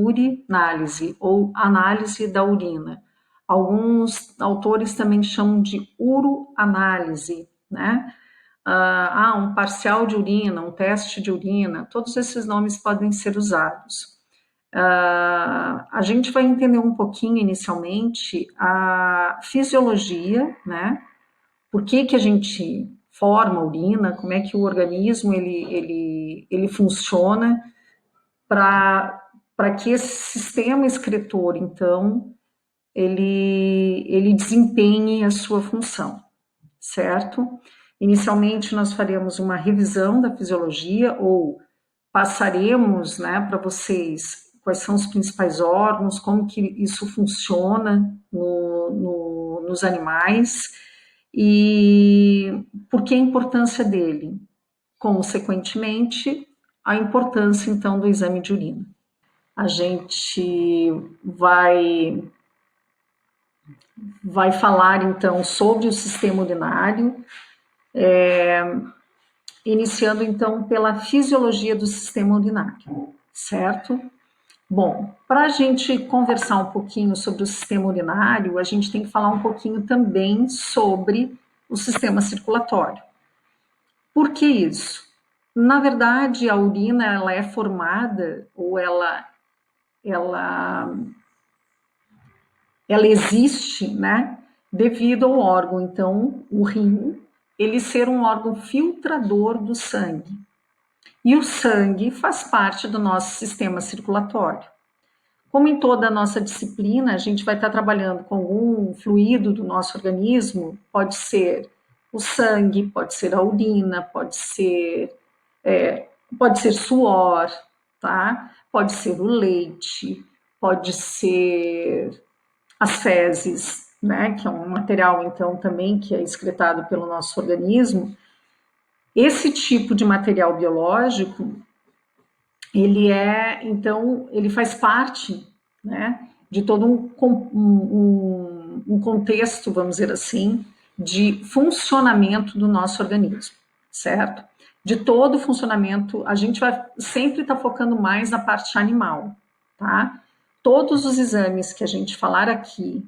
urinálise ou análise da urina. Alguns autores também chamam de uroanálise, né? Um parcial de urina, um teste de urina, todos esses nomes podem ser usados. A gente vai entender um pouquinho inicialmente a fisiologia, né? Por que a gente forma a urina, como é que o organismo ele funciona para que esse sistema excretor, então, ele desempenhe a sua função, certo? Inicialmente, nós faremos uma revisão da fisiologia, ou passaremos, né, para vocês quais são os principais órgãos, como que isso funciona nos animais e por que a importância dele. Consequentemente, a importância, então, do exame de urina. A gente vai falar, então, sobre o sistema urinário, iniciando, então, pela fisiologia do sistema urinário, certo? Bom, para a gente conversar um pouquinho sobre o sistema urinário, a gente tem que falar um pouquinho também sobre o sistema circulatório. Por que isso? Na verdade, a urina ela é formada, ou ela existe, né, devido ao órgão, então, o rim, ele ser um órgão filtrador do sangue. E o sangue faz parte do nosso sistema circulatório. Como em toda a nossa disciplina, a gente vai estar trabalhando com algum fluido do nosso organismo, pode ser o sangue, pode ser a urina, pode ser suor, tá? Pode ser o leite, pode ser as fezes, né? Que é um material, então, também que é excretado pelo nosso organismo. Esse tipo de material biológico, ele faz parte, né, de todo um contexto, vamos dizer assim, de funcionamento do nosso organismo, certo? De todo o funcionamento, a gente vai sempre estar focando mais na parte animal, tá? Todos os exames que a gente falar aqui,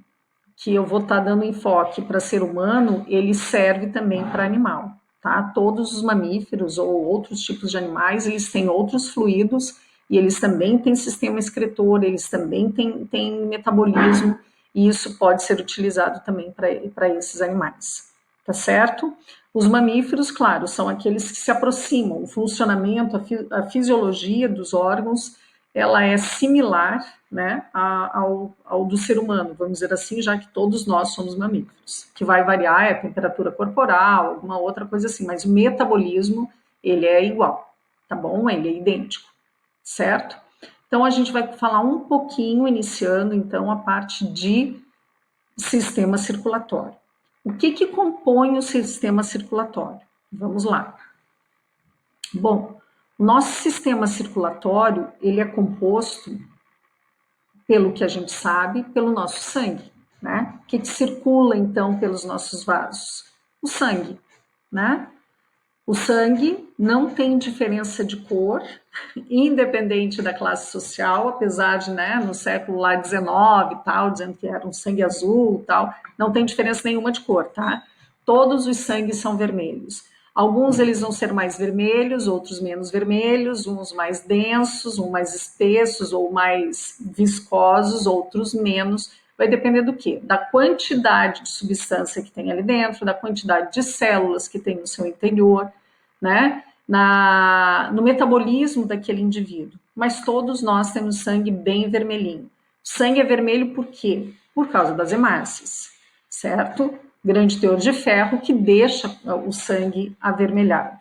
que eu vou estar dando enfoque para ser humano, ele serve também para animal. Tá? Todos os mamíferos ou outros tipos de animais, eles têm outros fluidos e eles também têm sistema excretor, eles também têm metabolismo e isso pode ser utilizado também para esses animais, tá certo? Os mamíferos, claro, são aqueles que se aproximam, o funcionamento, a fisiologia dos órgãos, ela é similar, né, ao do ser humano, vamos dizer assim, já que todos nós somos mamíferos. Que vai variar é a temperatura corporal, alguma outra coisa assim, mas o metabolismo, ele é igual, tá bom? Ele é idêntico, certo? Então, a gente vai falar um pouquinho, iniciando, então, a parte de sistema circulatório. O que compõe o sistema circulatório? Vamos lá. Bom, o nosso sistema circulatório, ele é composto, pelo que a gente sabe, pelo nosso sangue, né? O que circula, então, pelos nossos vasos? O sangue, né? O sangue não tem diferença de cor, independente da classe social, apesar de, né, no século lá 19 tal, dizendo que era um sangue azul tal, não tem diferença nenhuma de cor, tá? Todos os sangues são vermelhos. Alguns eles vão ser mais vermelhos, outros menos vermelhos, uns mais densos, uns mais espessos ou mais viscosos, outros menos. Vai depender do quê? Da quantidade de substância que tem ali dentro, da quantidade de células que tem no seu interior, né? No metabolismo daquele indivíduo. Mas todos nós temos sangue bem vermelhinho. Sangue é vermelho por quê? Por causa das hemácias, certo? Grande teor de ferro que deixa o sangue avermelhado.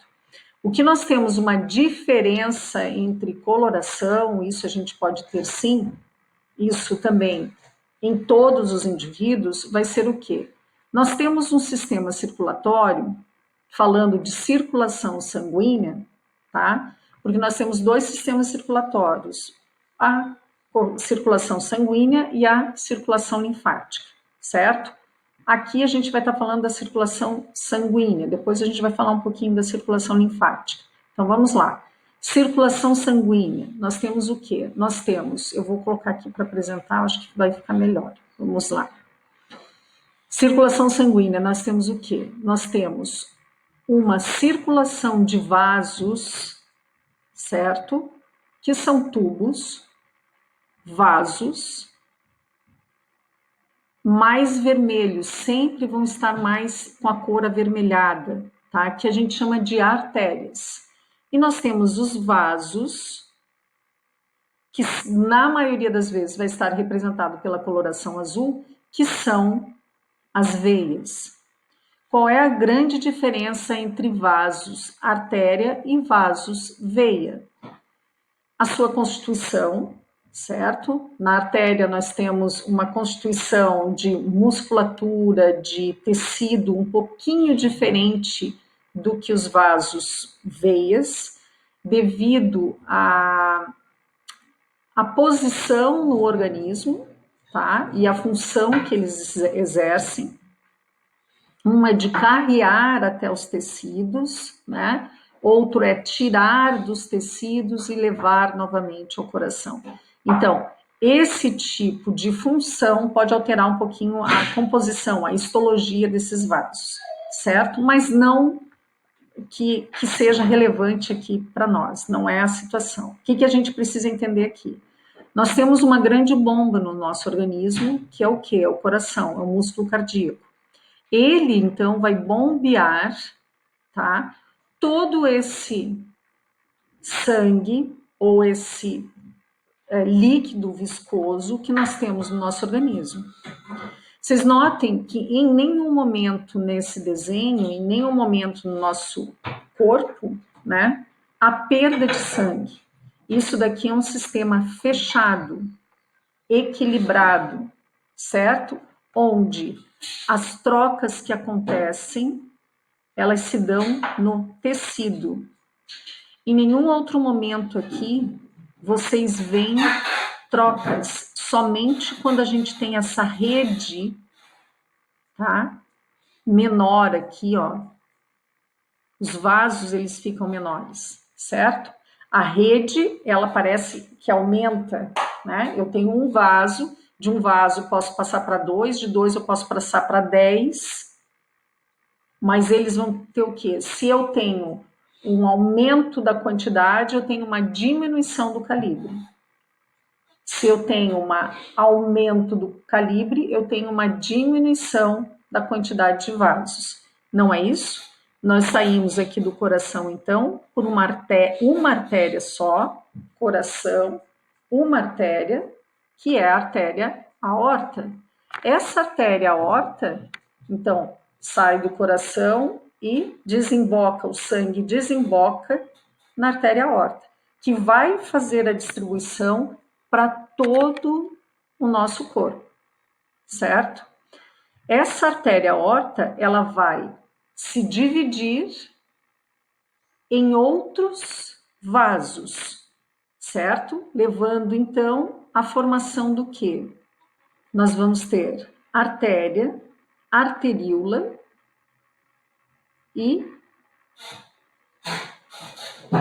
O que nós temos uma diferença entre coloração, isso a gente pode ter sim, isso também em todos os indivíduos, vai ser o quê? Nós temos um sistema circulatório, falando de circulação sanguínea, tá? Porque nós temos dois sistemas circulatórios, a circulação sanguínea e a circulação linfática, certo? Aqui a gente vai estar falando da circulação sanguínea, depois a gente vai falar um pouquinho da circulação linfática. Então vamos lá. Circulação sanguínea, nós temos o quê? Nós temos, eu vou colocar aqui para apresentar, acho que vai ficar melhor. Vamos lá. Circulação sanguínea, nós temos o quê? Nós temos uma circulação de vasos, certo? Que são tubos, vasos, mais vermelhos, sempre vão estar mais com a cor avermelhada, tá? Que a gente chama de artérias. E nós temos os vasos, que na maioria das vezes vai estar representado pela coloração azul, que são as veias. Qual é a grande diferença entre vasos artéria e vasos veia? A sua constituição, certo? Na artéria nós temos uma constituição de musculatura, de tecido um pouquinho diferente do que os vasos veias, devido à posição no organismo, tá? E a função que eles exercem. Uma é de carrear até os tecidos, né? Outro é tirar dos tecidos e levar novamente ao coração. Então, esse tipo de função pode alterar um pouquinho a composição, a histologia desses vasos, certo? Mas não que seja relevante aqui para nós, não é a situação. O que a gente precisa entender aqui? Nós temos uma grande bomba no nosso organismo, que é o quê? É o coração, é o músculo cardíaco. Ele, então, vai bombear, tá? Todo esse sangue ou esse líquido viscoso que nós temos no nosso organismo. Vocês notem que em nenhum momento nesse desenho, em nenhum momento no nosso corpo, né, há perda de sangue. Isso daqui é um sistema fechado, equilibrado, certo? Onde as trocas que acontecem, elas se dão no tecido. Em nenhum outro momento aqui, vocês veem trocas, somente quando a gente tem essa rede, tá? Menor aqui, ó. Os vasos, eles ficam menores, certo? A rede, ela parece que aumenta, né? Eu tenho um vaso, de um vaso eu posso passar para 2, de 2 eu posso passar para 10, mas eles vão ter o quê? Se eu tenho um aumento da quantidade, eu tenho uma diminuição do calibre. Se eu tenho um aumento do calibre, eu tenho uma diminuição da quantidade de vasos. Não é isso? Nós saímos aqui do coração, então, por uma artéria só, coração, uma artéria, que é a artéria aorta. Essa artéria aorta, então, sai do coração e desemboca, o sangue desemboca na artéria aorta, que vai fazer a distribuição para todo o nosso corpo, certo? Essa artéria aorta, ela vai se dividir em outros vasos, certo? Levando, então, à formação do quê? Nós vamos ter artéria, arteríola e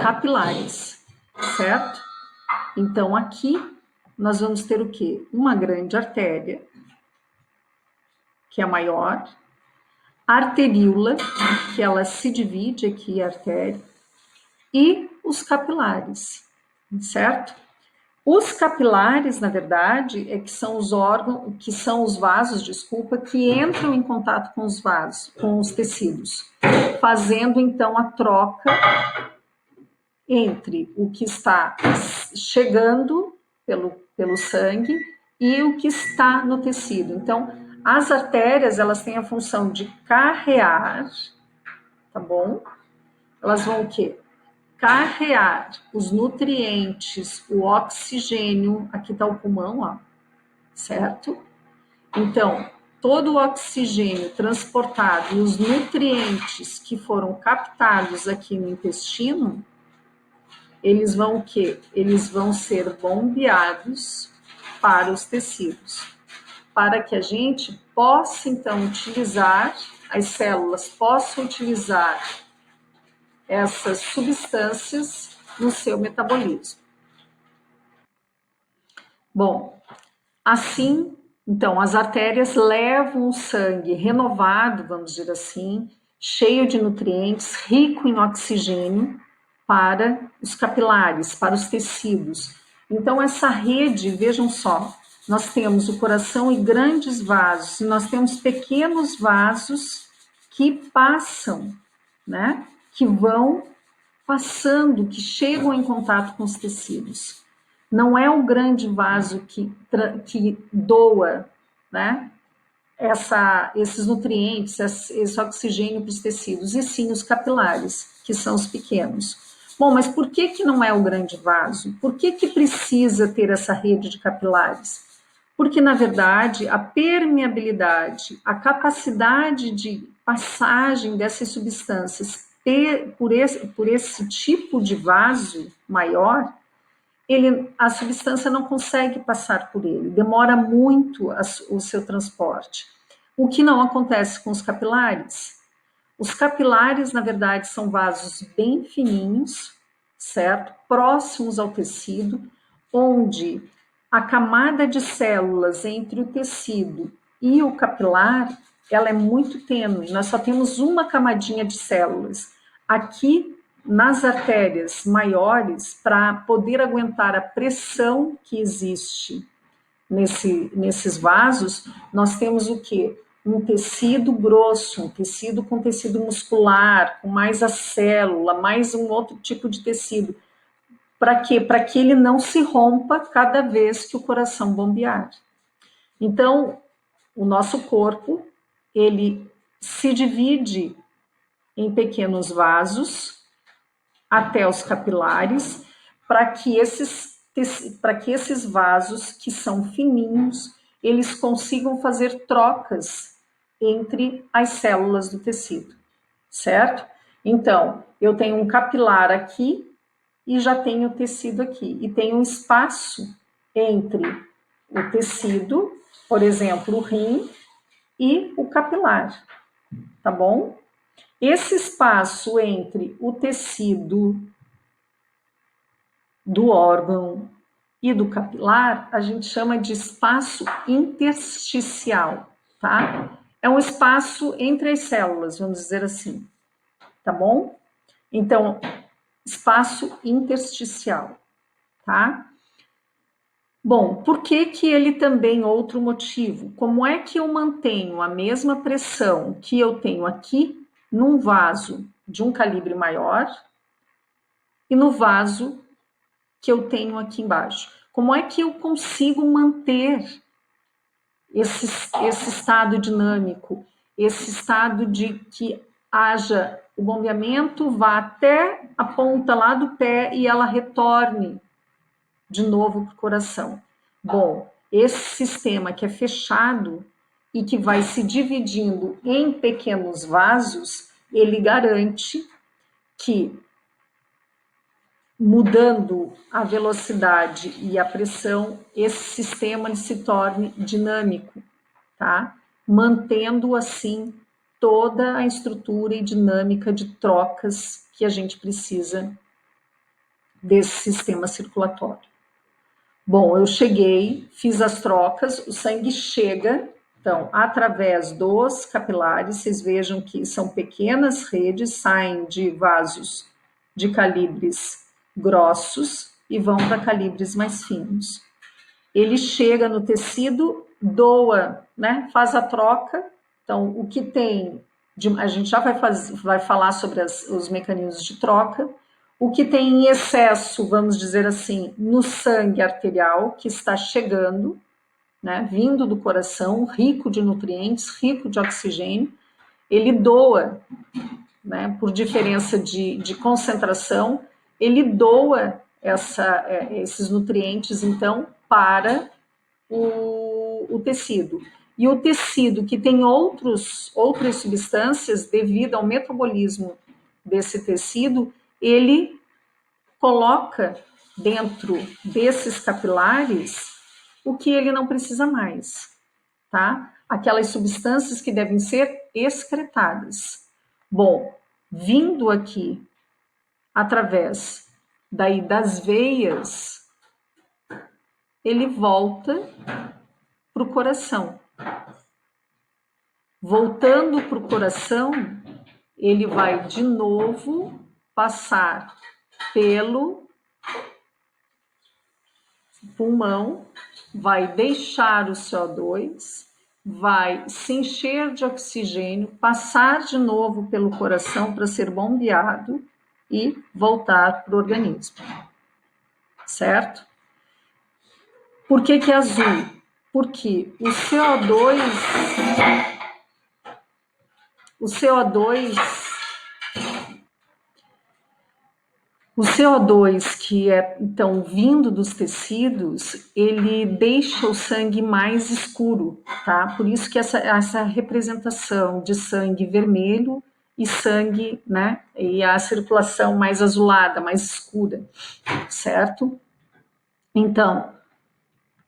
capilares, certo? Então, aqui nós vamos ter o quê? Uma grande artéria, que é a maior, arteríola, que ela se divide aqui, a artéria, e os capilares, certo? Os capilares, na verdade, que são os órgãos, que são os vasos, desculpa, que entram em contato com os vasos, com os tecidos, fazendo então a troca entre o que está chegando pelo sangue e o que está no tecido. Então, as artérias, elas têm a função de carrear, tá bom? Elas vão o quê? Carrear os nutrientes, o oxigênio, aqui está o pulmão, ó, certo? Então, todo o oxigênio transportado e os nutrientes que foram captados aqui no intestino, eles vão o quê? Eles vão ser bombeados para os tecidos, para que a gente possa, então, utilizar, as células possam utilizar essas substâncias no seu metabolismo. Bom, assim, então, as artérias levam o sangue renovado, vamos dizer assim, cheio de nutrientes, rico em oxigênio, para os capilares, para os tecidos. Então, essa rede, vejam só, nós temos o coração e grandes vasos, e nós temos pequenos vasos que passam, né? Que vão passando, que chegam em contato com os tecidos. Não é o grande vaso que doa, né? Esses nutrientes, esse oxigênio para os tecidos, e sim os capilares, que são os pequenos. Bom, mas por que não é o grande vaso? Por que precisa ter essa rede de capilares? Porque, na verdade, a permeabilidade, a capacidade de passagem dessas substâncias por esse tipo de vaso maior, a substância não consegue passar por ele, demora muito o seu transporte. O que não acontece com os capilares? Os capilares, na verdade, são vasos bem fininhos, certo? Próximos ao tecido, onde a camada de células entre o tecido e o capilar, ela é muito tênue, nós só temos uma camadinha de células. Aqui, nas artérias maiores, para poder aguentar a pressão que existe nesses vasos, nós temos o quê? Um tecido grosso, um tecido com tecido muscular, com mais a célula, mais um outro tipo de tecido. Para quê? Para que ele não se rompa cada vez que o coração bombear. Então, o nosso corpo, ele se divide em pequenos vasos até os capilares, para que esses vasos, que são fininhos, eles consigam fazer trocas entre as células do tecido, certo? Então, eu tenho um capilar aqui e já tenho o tecido aqui, e tem um espaço entre o tecido, por exemplo, o rim, e o capilar, tá bom? Esse espaço entre o tecido do órgão e do capilar, a gente chama de espaço intersticial, tá? É um espaço entre as células, vamos dizer assim, tá bom? Então, espaço intersticial, tá? Bom, por que ele também, outro motivo? Como é que eu mantenho a mesma pressão que eu tenho aqui num vaso de um calibre maior e no vaso que eu tenho aqui embaixo? Como é que eu consigo manter esse estado dinâmico, esse estado de que haja o bombeamento, vá até a ponta lá do pé e ela retorne de novo para o coração? Bom, esse sistema que é fechado e que vai se dividindo em pequenos vasos, ele garante que, mudando a velocidade e a pressão, esse sistema se torne dinâmico, tá? Mantendo assim toda a estrutura e dinâmica de trocas que a gente precisa desse sistema circulatório. Bom, eu cheguei, fiz as trocas, o sangue chega, então, através dos capilares, vocês vejam que são pequenas redes, saem de vasos de calibres grossos e vão para calibres mais finos. Ele chega no tecido, doa, né? Faz a troca. Então, o que tem, a gente já vai falar sobre os mecanismos de troca. O que tem em excesso, vamos dizer assim, no sangue arterial, que está chegando, né? Vindo do coração, rico de nutrientes, rico de oxigênio, ele doa, né? Por diferença de concentração, ele doa esses nutrientes, então, para o tecido. E o tecido que tem outras substâncias, devido ao metabolismo desse tecido, ele coloca dentro desses capilares o que ele não precisa mais, tá? Aquelas substâncias que devem ser excretadas. Bom, vindo aqui através Daí das veias, ele volta para o coração. Voltando para o coração, ele vai de novo passar pelo pulmão, vai deixar o CO2, vai se encher de oxigênio, passar de novo pelo coração para ser bombeado e voltar para o organismo. Certo? Por que é azul? Porque o CO2 que é, então, vindo dos tecidos, ele deixa o sangue mais escuro, tá? Por isso que essa representação de sangue vermelho e sangue, né? E a circulação mais azulada, mais escura, certo? Então,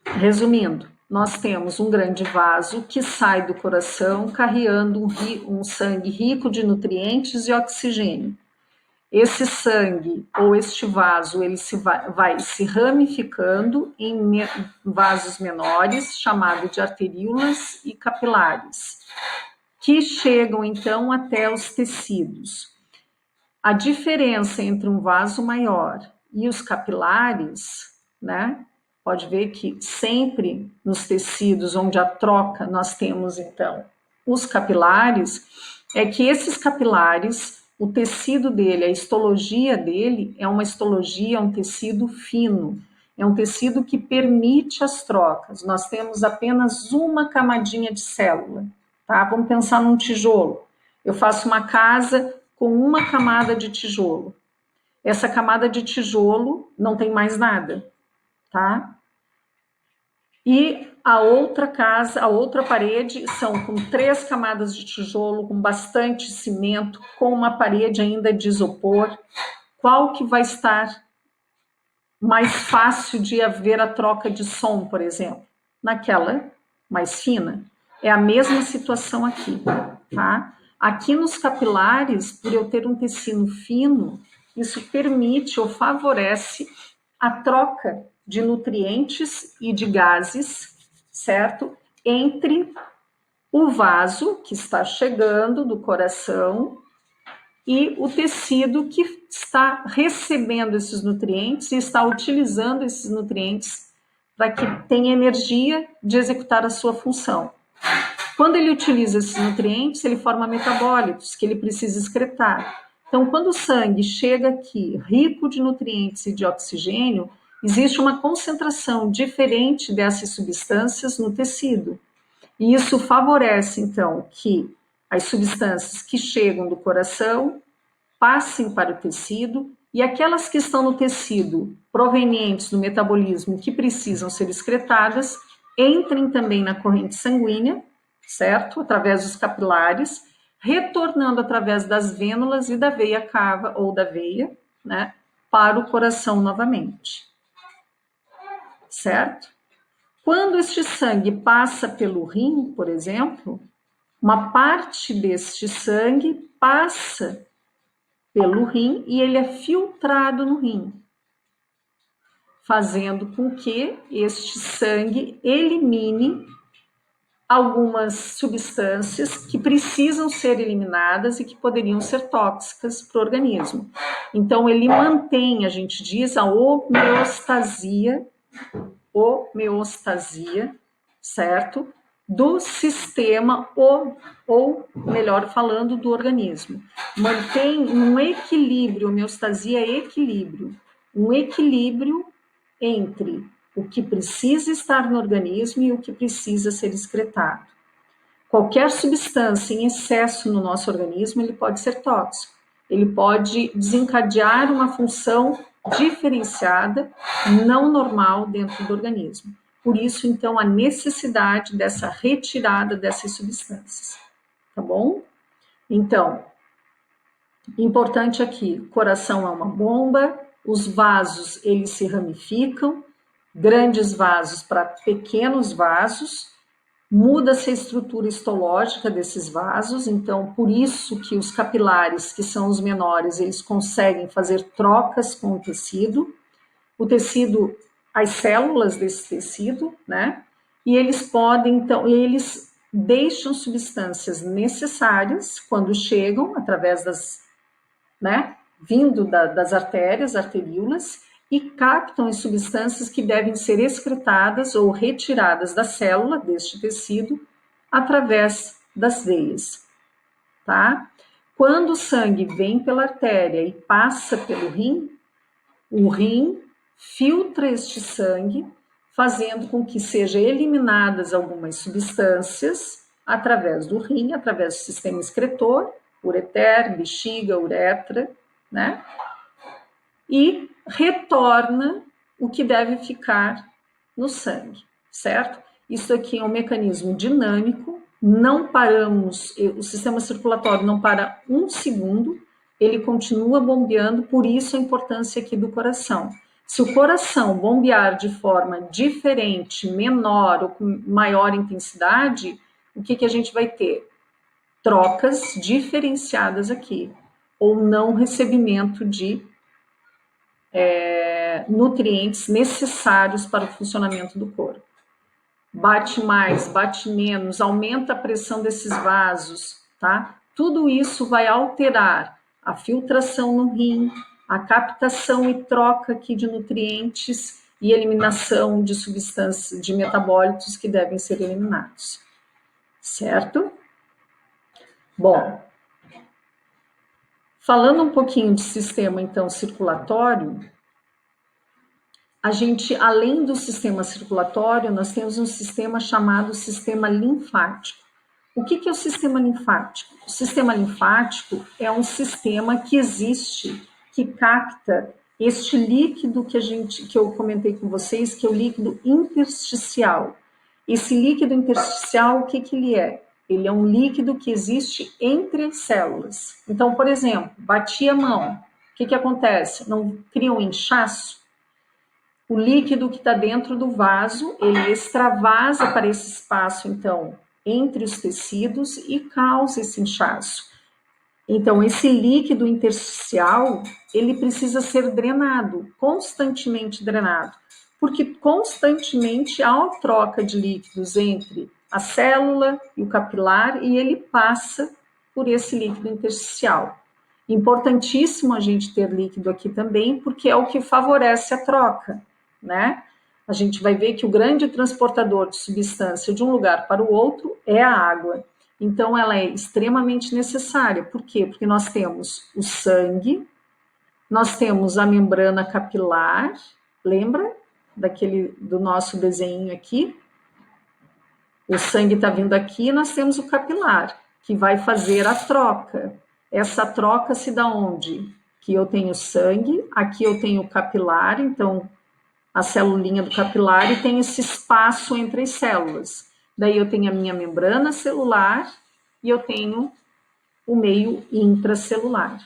resumindo, nós temos um grande vaso que sai do coração carregando um sangue rico de nutrientes e oxigênio. Esse sangue ou este vaso, ele vai se ramificando em vasos menores, chamado de arteríolas e capilares, que chegam então até os tecidos. A diferença entre um vaso maior e os capilares, né? Pode ver que sempre nos tecidos onde a troca nós temos então os capilares, é que esses capilares, o tecido dele, a histologia dele é uma histologia, um tecido fino, é um tecido que permite as trocas. Nós temos apenas uma camadinha de célula, tá? Vamos pensar num tijolo. Eu faço uma casa com uma camada de tijolo. Essa camada de tijolo não tem mais nada, tá? E a outra casa, a outra parede, são com 3 camadas de tijolo, com bastante cimento, com uma parede ainda de isopor. Qual que vai estar mais fácil de haver a troca de som, por exemplo? Naquela mais fina. É a mesma situação aqui, tá? Aqui nos capilares, por eu ter um tecido fino, isso permite ou favorece a troca de nutrientes e de gases, certo? Entre o vaso que está chegando do coração e o tecido que está recebendo esses nutrientes e está utilizando esses nutrientes para que tenha energia de executar a sua função. Quando ele utiliza esses nutrientes, ele forma metabólitos que ele precisa excretar. Então, quando o sangue chega aqui rico de nutrientes e de oxigênio, existe uma concentração diferente dessas substâncias no tecido. E isso favorece, então, que as substâncias que chegam do coração passem para o tecido e aquelas que estão no tecido provenientes do metabolismo que precisam ser excretadas entrem também na corrente sanguínea, certo? Através dos capilares, retornando através das vênulas e da veia cava ou da veia, né, para o coração novamente. Certo? Quando este sangue passa pelo rim, por exemplo, uma parte deste sangue passa pelo rim e ele é filtrado no rim, fazendo com que este sangue elimine algumas substâncias que precisam ser eliminadas e que poderiam ser tóxicas para o organismo. Então, ele mantém, a gente diz, a homeostasia, certo? Do sistema, ou melhor falando, do organismo. Mantém um equilíbrio, homeostasia é equilíbrio, um equilíbrio entre o que precisa estar no organismo e o que precisa ser excretado. Qualquer substância em excesso no nosso organismo, ele pode ser tóxico. Ele pode desencadear uma função diferenciada, não normal dentro do organismo. Por isso, então, a necessidade dessa retirada dessas substâncias. Tá bom? Então, importante aqui, coração é uma bomba, os vasos, eles se ramificam, grandes vasos para pequenos vasos, muda-se a estrutura histológica desses vasos, então por isso que os capilares, que são os menores, eles conseguem fazer trocas com o tecido, as células desse tecido, né? E eles podem, então, eles deixam substâncias necessárias quando chegam através das, né, vindo das artérias, arteríolas, e captam as substâncias que devem ser excretadas ou retiradas da célula, deste tecido, através das veias, tá? Quando o sangue vem pela artéria e passa pelo rim, o rim filtra este sangue, fazendo com que sejam eliminadas algumas substâncias através do rim, através do sistema excretor, ureter, bexiga, uretra, né? E retorna o que deve ficar no sangue, certo? Isso aqui é um mecanismo dinâmico, não paramos, o sistema circulatório não para um segundo, ele continua bombeando, por isso a importância aqui do coração. Se o coração bombear de forma diferente, menor ou com maior intensidade, o que a gente vai ter? Trocas diferenciadas aqui, ou não recebimento de nutrientes necessários para o funcionamento do corpo. Bate mais, bate menos, aumenta a pressão desses vasos, tá? Tudo isso vai alterar a filtração no rim, a captação e troca aqui de nutrientes e eliminação de substâncias, de metabólitos que devem ser eliminados, certo? Bom, falando um pouquinho de sistema, então, circulatório, a gente, além do sistema circulatório, nós temos um sistema chamado sistema linfático. O que é o sistema linfático? O sistema linfático é um sistema que existe, que capta este líquido que eu comentei com vocês, que é o líquido intersticial. Esse líquido intersticial, o que ele é? Ele é um líquido que existe entre as células. Então, por exemplo, bati a mão, o que acontece? Não cria um inchaço? O líquido que está dentro do vaso, ele extravasa para esse espaço, então, entre os tecidos e causa esse inchaço. Então, esse líquido intersticial, ele precisa ser drenado, constantemente drenado, porque constantemente há troca de líquidos entre a célula e o capilar e ele passa por esse líquido intersticial. Importantíssimo a gente ter líquido aqui também, porque é o que favorece a troca, né? A gente vai ver que o grande transportador de substância de um lugar para o outro é a água. Então, ela é extremamente necessária. Por quê? Porque nós temos o sangue, nós temos a membrana capilar, lembra do nosso desenho aqui? O sangue está vindo aqui, nós temos o capilar, que vai fazer a troca. Essa troca se dá onde? Que eu tenho sangue, aqui eu tenho o capilar, então a celulinha do capilar e tem esse espaço entre as células. Daí eu tenho a minha membrana celular e eu tenho o meio intracelular,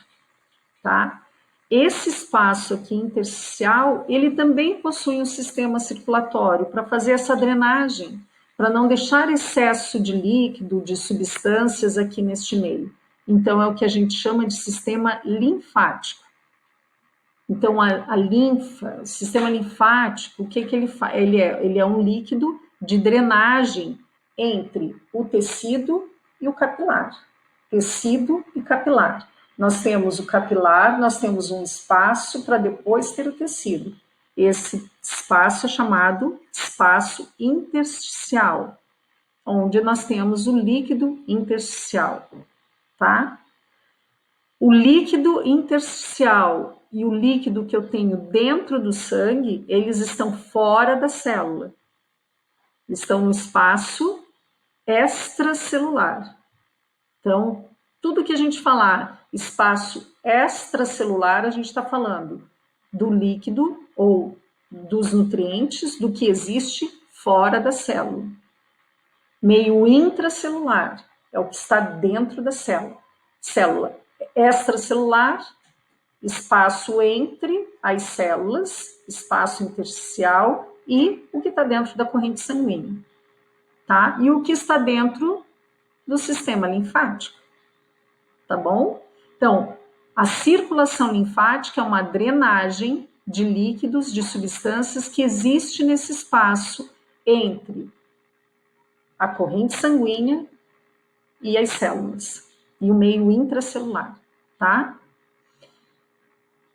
tá? Esse espaço aqui intersticial, ele também possui um sistema circulatório para fazer essa drenagem, para não deixar excesso de líquido, de substâncias aqui neste meio. Então é o que a gente chama de sistema linfático. Então, a linfa, o sistema linfático, o que ele faz? Ele é um líquido de drenagem entre o tecido e o capilar. Tecido e capilar. Nós temos o capilar, nós temos um espaço para depois ter o tecido. Esse espaço é chamado espaço intersticial, onde nós temos o líquido intersticial, tá? O líquido intersticial e o líquido que eu tenho dentro do sangue, eles estão fora da célula. Estão no espaço extracelular. Então, tudo que a gente falar espaço extracelular, a gente está falando do líquido ou dos nutrientes, do que existe fora da célula. Meio intracelular é o que está dentro da célula. Célula extracelular, espaço entre as células, espaço intersticial e o que está dentro da corrente sanguínea, tá? E o que está dentro do sistema linfático, tá bom? Então, a circulação linfática é uma drenagem de líquidos, de substâncias que existe nesse espaço entre a corrente sanguínea e as células, e o meio intracelular, tá?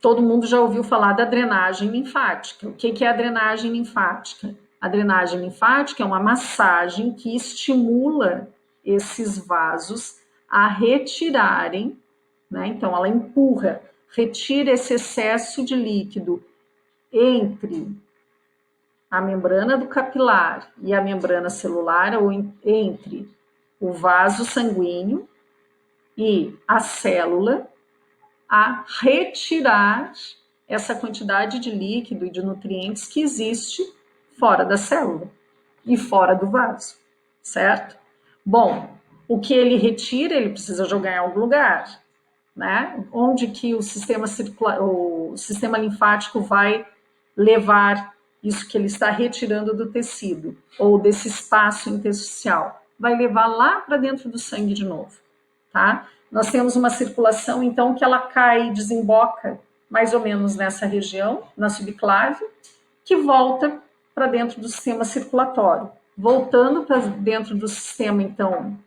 Todo mundo já ouviu falar da drenagem linfática. O que é a drenagem linfática? A drenagem linfática é uma massagem que estimula esses vasos a retirarem, né? Então, ela empurra, retira esse excesso de líquido entre a membrana do capilar e a membrana celular, ou entre o vaso sanguíneo e a célula, a retirar essa quantidade de líquido e de nutrientes que existe fora da célula e fora do vaso, certo? Bom, o que ele retira, ele precisa jogar em algum lugar, né? Onde que o sistema linfático vai levar isso que ele está retirando do tecido ou desse espaço intersticial? Vai levar lá para dentro do sangue de novo, tá? Nós temos uma circulação, então, que ela cai e desemboca mais ou menos nessa região, na subclave, que volta para dentro do sistema circulatório. Voltando para dentro do sistema, então,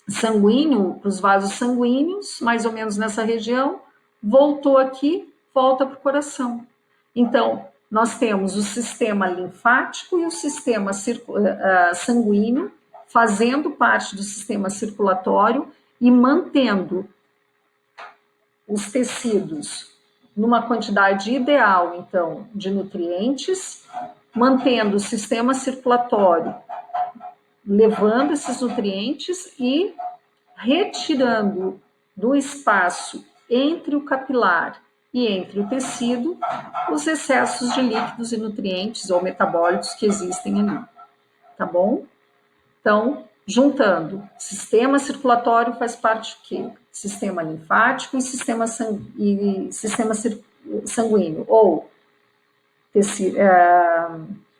sanguíneo, para os vasos sanguíneos, mais ou menos nessa região, voltou aqui, volta para o coração. Então, nós temos o sistema linfático e o sistema sanguíneo fazendo parte do sistema circulatório e mantendo os tecidos numa quantidade ideal, então, de nutrientes, mantendo o sistema circulatório levando esses nutrientes e retirando do espaço entre o capilar e entre o tecido os excessos de líquidos e nutrientes ou metabólicos que existem ali, tá bom? Então, juntando, sistema circulatório faz parte do quê? Sistema linfático e sistema sanguíneo, ou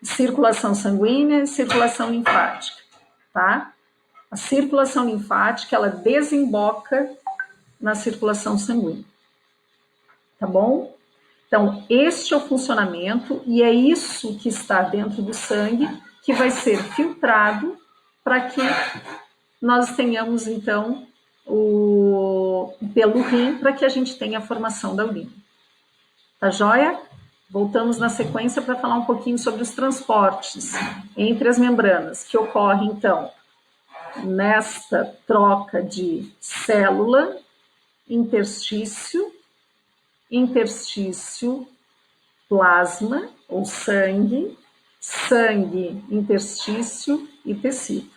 circulação sanguínea e circulação linfática, tá? A circulação linfática, ela desemboca na circulação sanguínea, tá bom? Então, este é o funcionamento e é isso que está dentro do sangue que vai ser filtrado para que nós tenhamos, então, pelo rim, para que a gente tenha a formação da urina. Tá joia? Voltamos na sequência para falar um pouquinho sobre os transportes entre as membranas, que ocorre, então, nesta troca de célula, interstício, plasma ou sangue, interstício e tecido.